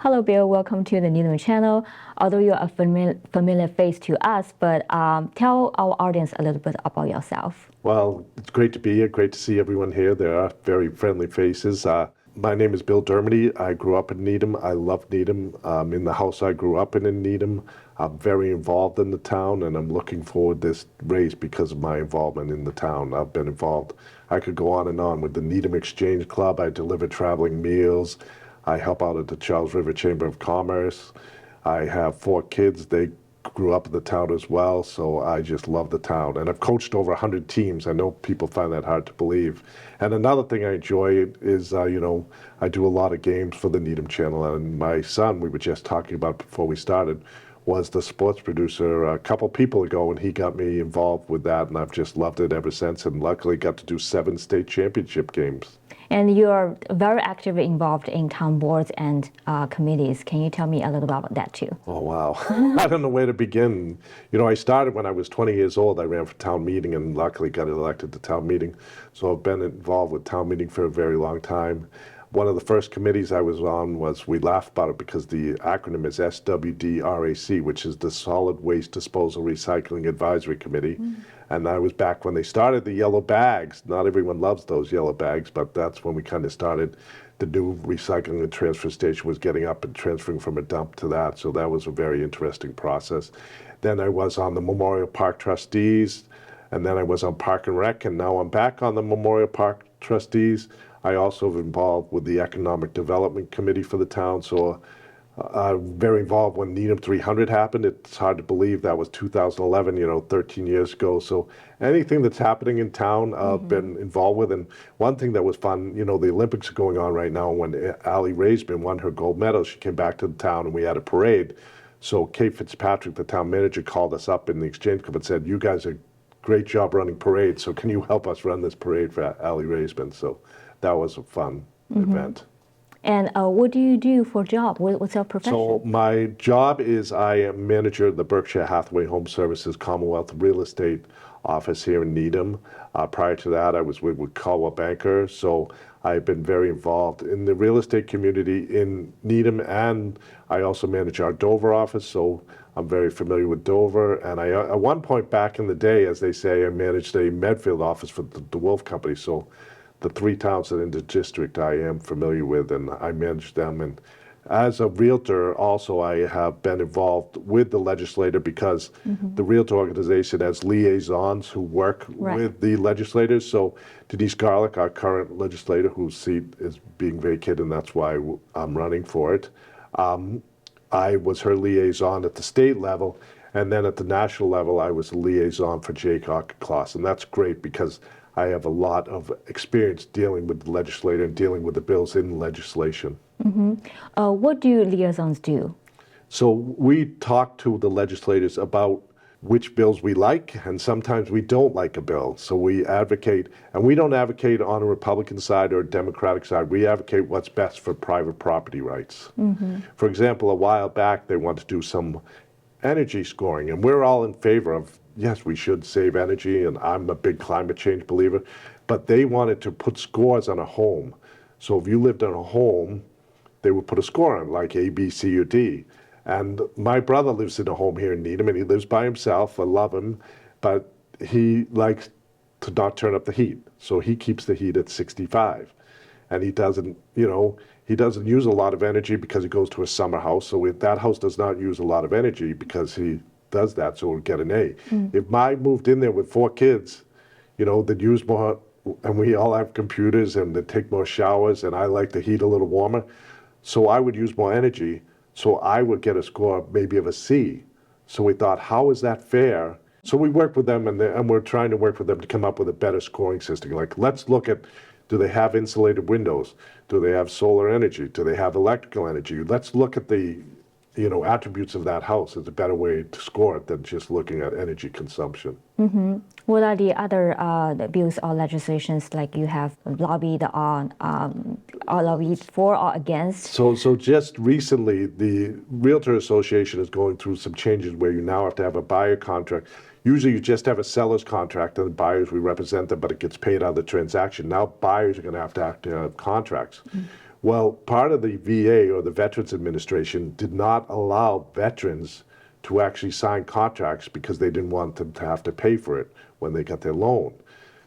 Hello, Bill. Welcome to the Needham channel. Although you're a familiar face to us, but tell our audience a little bit about yourself. Well, it's great to be here. Great to see everyone here. There are very friendly faces. My name is Bill Dermody. I grew up in Needham. I love Needham. In the house I grew up in Needham. I'm very involved in the town, and I'm looking forward to this race because of my involvement in the town. I've been involved. I could go on with the Needham Exchange Club. I deliver traveling meals. I help out at the Charles River Chamber of Commerce. I have 4 kids. They grew up in the town as well, so I just love the town. And I've coached over 100 teams. I know people find that hard to believe. And another thing I enjoy is, I do a lot of games for the Needham channel. And my son, we were just talking about before we started, was the sports producer a couple people ago, and he got me involved with that, and I've just loved it ever since, and luckily got to do 7 state championship games. And you're very actively involved in town boards and committees. Can you tell me a little about that too? Oh, wow. I don't know where to begin. I started when I was 20 years old. I ran for town meeting and luckily got elected to town meeting. So I've been involved with town meeting for a very long time. One of the first committees I was on was, we laugh about it because the acronym is SWDRAC, which is the Solid Waste Disposal Recycling Advisory Committee. And I was back when they started the yellow bags. Not everyone loves those yellow bags, but that's when we kind of started. The new recycling and transfer station was getting up and transferring from a dump to that. So that was a very interesting process. Then I was on the Memorial Park Trustees, and then I was on Park and Rec, and now I'm back on the Memorial Park Trustees. I also have involved with the Economic Development Committee for the town, so I'm very involved when Needham 300 happened. It's hard to believe that was 2011, 13 years ago. So anything that's happening in town, I've been involved with. And one thing that was fun, the Olympics are going on right now. When Allie Raisman won her gold medal, she came back to the town and we had a parade. So Kate Fitzpatrick, the town manager, called us up in the Exchange Club and said, "You guys are great job running parades, so can you help us run this parade for Allie Raisman?" So that was a fun event. And what do you do for a job? What's your profession? So my job is, I am manager of the Berkshire Hathaway Home Services Commonwealth Real Estate office here in Needham. Prior to that, I was with Caldwell Banker, so I've been very involved in the real estate community in Needham, and I also manage our Dover office, so I'm very familiar with Dover. And I, at one point back in the day, as they say, I managed a Medfield office for the Wolf Company, so the 3 towns that in the district I am familiar with, and I manage them. And as a realtor, also I have been involved with the legislator because the realtor organization has liaisons who work with the legislators. So Denise Garlick, our current legislator, whose seat is being vacated, and that's why I'm running for it. I was her liaison at the state level, and then at the national level, I was a liaison for Jake Auchincloss, and that's great because I have a lot of experience dealing with the legislator and dealing with the bills in legislation. What do liaisons do? So we talk to the legislators about which bills we like, and sometimes we don't like a bill. So we advocate, and we don't advocate on a Republican side or a Democratic side. We advocate what's best for private property rights. For example, a while back, they wanted to do some energy scoring, and we're all in favor of, yes, we should save energy, and I'm a big climate change believer, but they wanted to put scores on a home. So if you lived in a home, they would put a score on, like A, B, C, or D. And my brother lives in a home here in Needham, and he lives by himself. I love him, but he likes to not turn up the heat. So he keeps the heat at 65. And he doesn't use a lot of energy because he goes to a summer house. So that house does not use a lot of energy because he does that, so we'll get an A. If I moved in there with 4 kids, that use more, and we all have computers and they take more showers, and I like the heat a little warmer, so I would use more energy, so I would get a score maybe of a C. So we thought, how is that fair? So we worked with them, and we're trying to work with them to come up with a better scoring system. Like, let's look at, do they have insulated windows? Do they have solar energy? Do they have electrical energy? Let's look at the attributes of that house. Is a better way to score it than just looking at energy consumption. What are the other bills or legislations like you have lobbied on, or lobbied for or against? So just recently, the Realtor Association is going through some changes where you now have to have a buyer contract. Usually you just have a seller's contract, and the buyers, we represent them, but it gets paid out of the transaction. Now buyers are going to have contracts. Well, part of the VA or the Veterans Administration did not allow veterans to actually sign contracts because they didn't want them to have to pay for it when they got their loan.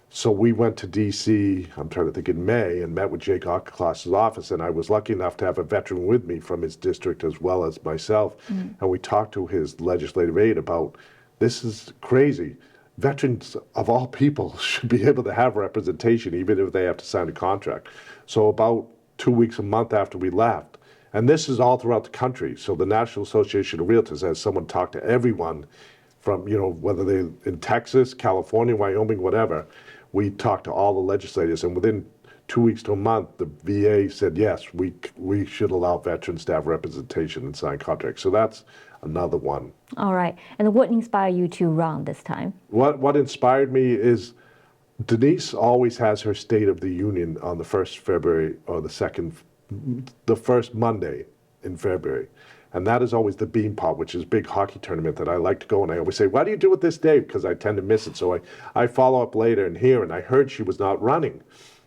So we went to DC, I'm trying to think, in May, and met with Jake Auchincloss's office, and I was lucky enough to have a veteran with me from his district as well as myself, and we talked to his legislative aide about, this is crazy. Veterans of all people should be able to have representation even if they have to sign a contract. So about 2 weeks, a month after we left, and this is all throughout the country. So the National Association of Realtors has someone talk to everyone from, whether they're in Texas, California, Wyoming, whatever. We talked to all the legislators, and within 2 weeks to a month, the VA said, yes, we should allow veterans to have representation and sign contracts. So that's another one. All right. And what inspired you to run this time? What inspired me is Denise always has her State of the Union on the 1st February or the first Monday in February. And that is always the Bean Pot, which is a big hockey tournament that I like to go. And I always say, why do you do it this day? Because I tend to miss it. So I follow up later and here, and I heard she was not running.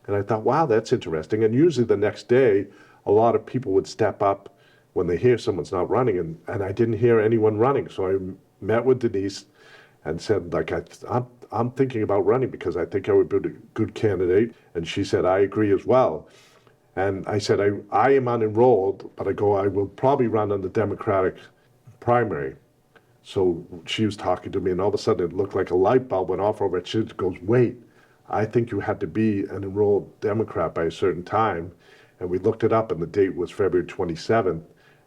And I thought, wow, that's interesting. And usually the next day, a lot of people would step up when they hear someone's not running. And I didn't hear anyone running. So I met with Denise and said, like, I'm thinking about running because I think I would be a good candidate. And she said, I agree as well. And I said, I am unenrolled, but I will probably run on the Democratic primary. So she was talking to me, and all of a sudden it looked like a light bulb went off over it. She goes, wait, I think you had to be an enrolled Democrat by a certain time. And we looked it up, and the date was February 27th.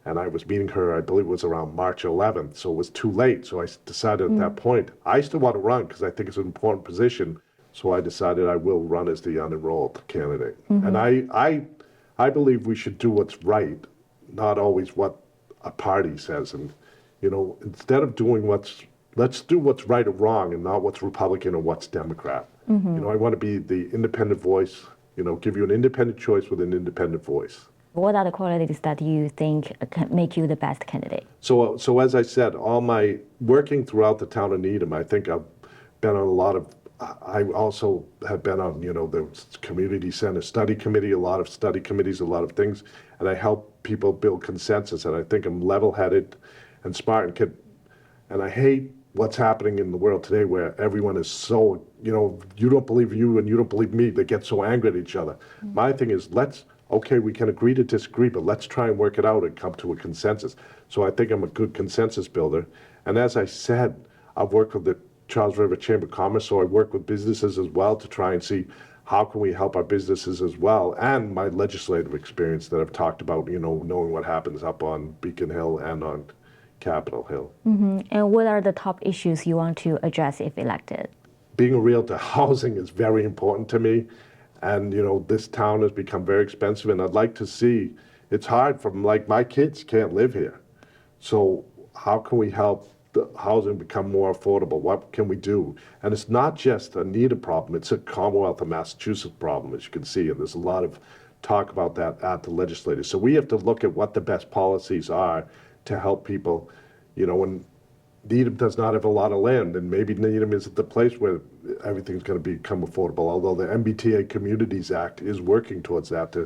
And I was meeting her, I believe it was around March 11th. So it was too late. So I decided at that point, I still want to run because I think it's an important position. So I decided I will run as the unenrolled candidate. And I believe we should do what's right, not always what a party says. And, instead of doing let's do what's right or wrong and not what's Republican or what's Democrat. I want to be the independent voice, give you an independent choice with an independent voice. What are the qualities that you think can make you the best candidate? So as I said, all my working throughout the town of Needham, I think I've been on a lot of, I also have been on, the community center study committee, a lot of study committees, a lot of things, and I help people build consensus, and I think I'm level-headed and smart and I hate what's happening in the world today where everyone is so, you don't believe you and you don't believe me, they get so angry at each other. My thing is, okay, we can agree to disagree, but let's try and work it out and come to a consensus. So I think I'm a good consensus builder. And as I said, I've worked with the Charles River Chamber of Commerce, so I work with businesses as well to try and see how can we help our businesses as well, and my legislative experience that I've talked about, knowing what happens up on Beacon Hill and on Capitol Hill. And what are the top issues you want to address if elected? Being a realtor, housing is very important to me. And, this town has become very expensive, and I'd like to see, it's hard my kids can't live here. So how can we help the housing become more affordable? What can we do? And it's not just a Needham problem, it's a Commonwealth of Massachusetts problem, as you can see, and there's a lot of talk about that at the legislature. So we have to look at what the best policies are to help people, when Needham does not have a lot of land, and maybe Needham isn't the place where everything's going to become affordable, although the MBTA Communities Act is working towards that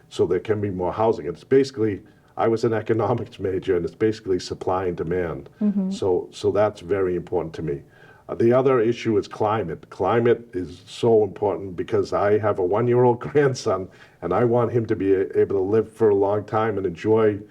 so there can be more housing. It's basically, I was an economics major, and it's basically supply and demand. So that's very important to me. The other issue is climate. Climate is so important because I have a 1-year-old grandson, and I want him to be able to live for a long time and enjoy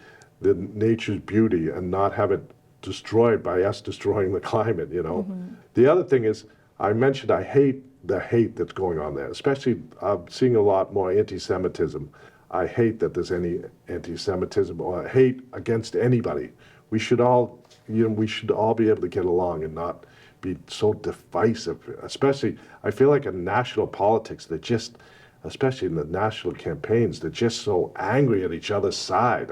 the nature's beauty and not have it destroyed by us destroying the climate, The other thing is, I mentioned I hate the hate that's going on there, especially I'm seeing a lot more anti-Semitism. I hate that there's any anti-Semitism or hate against anybody. We should all, we should all be able to get along and not be so divisive, especially, I feel like in national politics, they're just, especially in the national campaigns, they're just so angry at each other's side.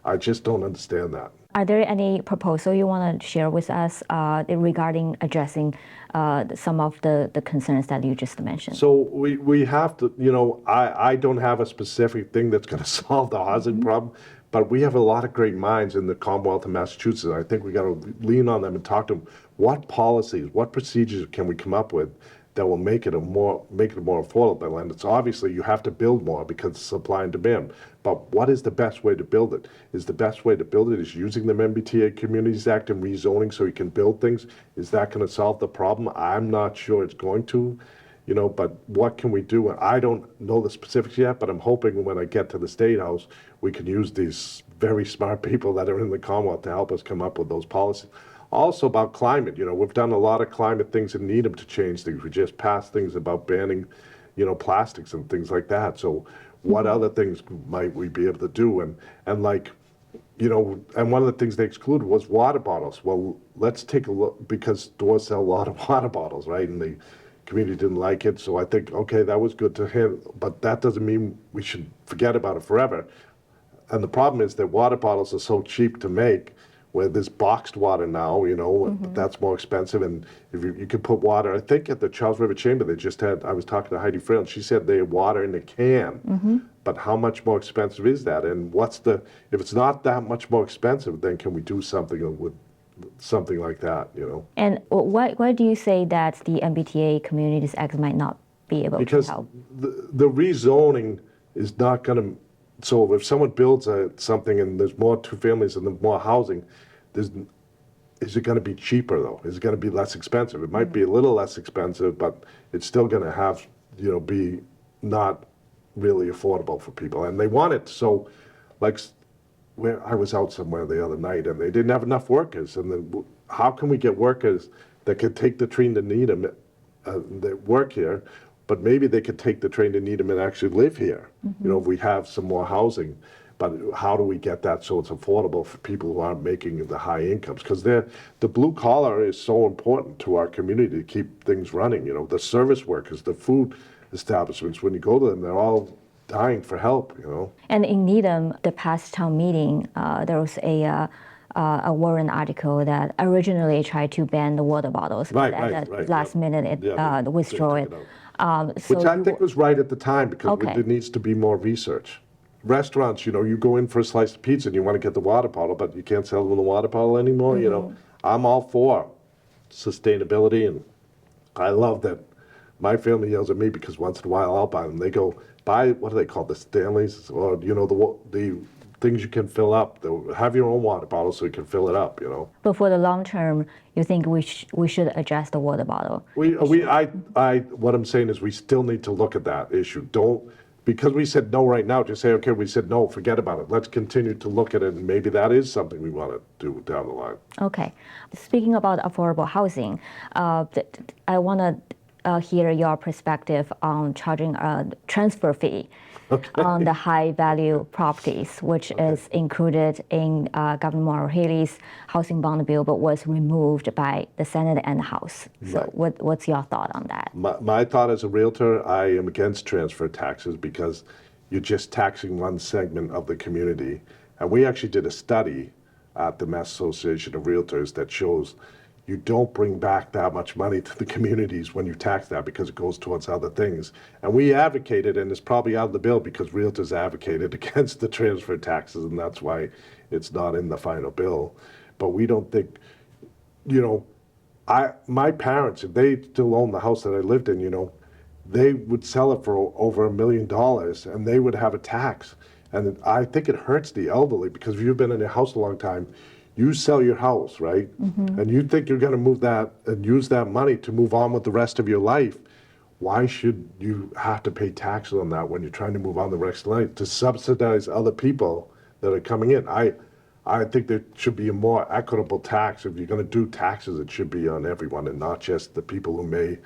I just don't understand that. Are there any proposal you want to share with us regarding addressing some of the concerns that you just mentioned? So we have to, I don't have a specific thing that's going to solve the housing problem, but we have a lot of great minds in the Commonwealth of Massachusetts. I think we got to lean on them and talk to them. What policies, what procedures can we come up with that will make it more affordable. And it's obviously you have to build more because of supply and demand. But what is the best way to build it? Is the best way to build it is using the MBTA Communities Act and rezoning so you can build things? Is that going to solve the problem? I'm not sure it's going to. But what can we do? I don't know the specifics yet, but I'm hoping when I get to the State House, we can use these very smart people that are in the Commonwealth to help us come up with those policies. Also about climate, we've done a lot of climate things in Needham to change things. We just passed things about banning, plastics and things like that. So what other things might we be able to do? And like, and one of the things they excluded was water bottles. Well, let's take a look, because stores sell a lot of water bottles, right? And the community didn't like it, so I think, okay, that was good to him, but that doesn't mean we should forget about it forever. And the problem is that water bottles are so cheap to make, where there's boxed water now, but that's more expensive. And if you could put water, I think at the Charles River Chamber, they just had, I was talking to Heidi Frail, and she said they have water in a can. But how much more expensive is that? And if it's not that much more expensive, then can we do something with something like that, And why do you say that the MBTA Communities Act might not be able to help? Because the rezoning is not going to, so if someone builds something and there's more two families and there's more housing, is it going to be cheaper though? Is it going to be less expensive? It might be a little less expensive, but it's still going to have, be not really affordable for people. And they want it so, like, where I was out somewhere the other night and they didn't have enough workers. And then how can we get workers that could take the train to Needham that work here, but maybe they could take the train to Needham and actually live here, if we have some more housing. But how do we get that so it's affordable for people who aren't making the high incomes? Because the blue collar is so important to our community to keep things running. The service workers, the food establishments, when you go to them, they're all dying for help, And in Needham, the past town meeting, there was a Warren article that originally tried to ban the water bottles, but at the last minute it withdrew it. Which I think was right at the time, because there needs to be more research. Restaurants, you go in for a slice of pizza and you want to get the water bottle, but you can't sell them the water bottle anymore. I'm all for sustainability, and I love that my family yells at me because once in a while I'll buy them. They go, buy, what do they call the Stanleys, or the things you can fill up. Have your own water bottle so you can fill it up. But for the long term, you think we should address the water bottle? What I'm saying is we still need to look at that issue. Because we said no right now, just say, okay, we said no, forget about it. Let's continue to look at it, and maybe that is something we want to do down the line. Okay. Speaking about affordable housing, I want to hear your perspective on charging a transfer fee on the high value properties, which is included in Governor Maura Healey's housing bond bill, but was removed by the Senate and the House. So what's your thought on that? My thought as a realtor, I am against transfer taxes because you're just taxing one segment of the community. And we actually did a study at the Mass Association of Realtors that shows you don't bring back that much money to the communities when you tax that, because it goes towards other things. And we advocated, and it's probably out of the bill because realtors advocated against the transfer taxes, and that's why it's not in the final bill. But we don't think, my parents, if they still own the house that I lived in, they would sell it for over $1 million and they would have a tax. And I think it hurts the elderly, because if you've been in your house a long time, you sell your house, right? And you think you're going to move that and use that money to move on with the rest of your life. Why should you have to pay taxes on that when you're trying to move on the rest of life to subsidize other people that are coming in? I think there should be a more equitable tax. If you're going to do taxes, it should be on everyone and not just the people who may,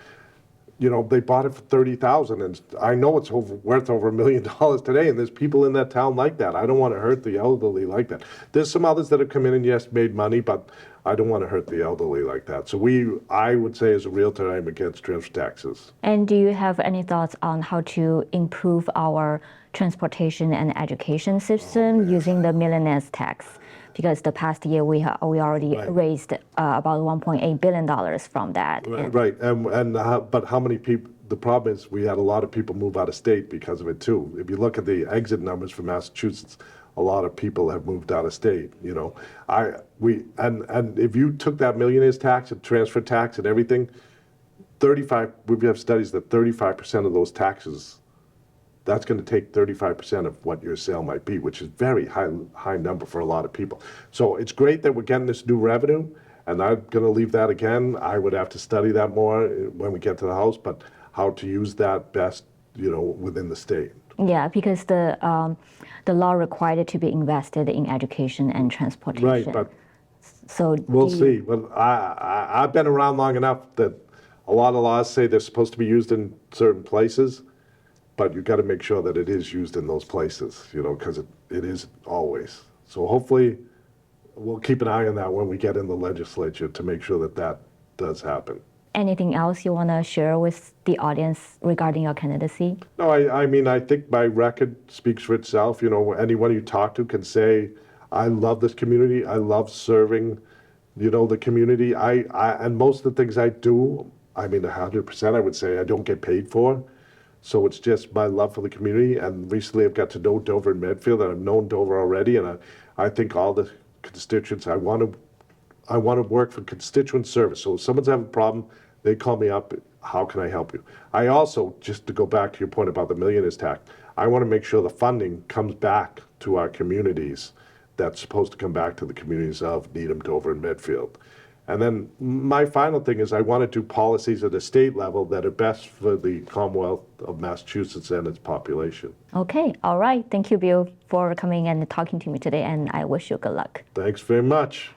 they bought it for $30,000, and I know it's worth over $1 million today, and there's people in that town like that. I don't want to hurt the elderly like that. There's some others that have come in and yes, made money, but I don't want to hurt the elderly like that. So I would say as a realtor, I'm against transfer taxes. And do you have any thoughts on how to improve our transportation and education system using the millionaire's tax? Because the past year we already raised about $1.8 billion from that. Right, but how many people? The problem is we had a lot of people move out of state because of it too. If you look at the exit numbers from Massachusetts, a lot of people have moved out of state. And if you took that millionaire's tax and transfer tax and everything, we have studies that 35% of those taxes, that's going to take 35% of what your sale might be, which is very high number for a lot of people. So it's great that we're getting this new revenue, and I'm going to leave that again. I would have to study that more when we get to the House, but how to use that best, within the state. Yeah, because the law required it to be invested in education and transportation. Right, but so we'll see. But I've been around long enough that a lot of laws say they're supposed to be used in certain places, but you've got to make sure that it is used in those places, because it isn't always. So hopefully we'll keep an eye on that when we get in the legislature to make sure that that does happen. Anything else you want to share with the audience regarding your candidacy? No, I mean, I think my record speaks for itself. Anyone you talk to can say, I love this community. I love serving, the community. And most of the things I do, 100% I would say I don't get paid for. So it's just my love for the community. And recently I've got to know Dover and Medfield, and I've known Dover already. And I think all the constituents, I want to work for constituent service. So if someone's having a problem, they call me up, how can I help you? I also, just to go back to your point about the millionaire's tax, I want to make sure the funding comes back to our communities that's supposed to come back to the communities of Needham, Dover, and Medfield. And then my final thing is I want to do policies at a state level that are best for the Commonwealth of Massachusetts and its population. Okay, all right. Thank you, Bill, for coming and talking to me today, and I wish you good luck. Thanks very much.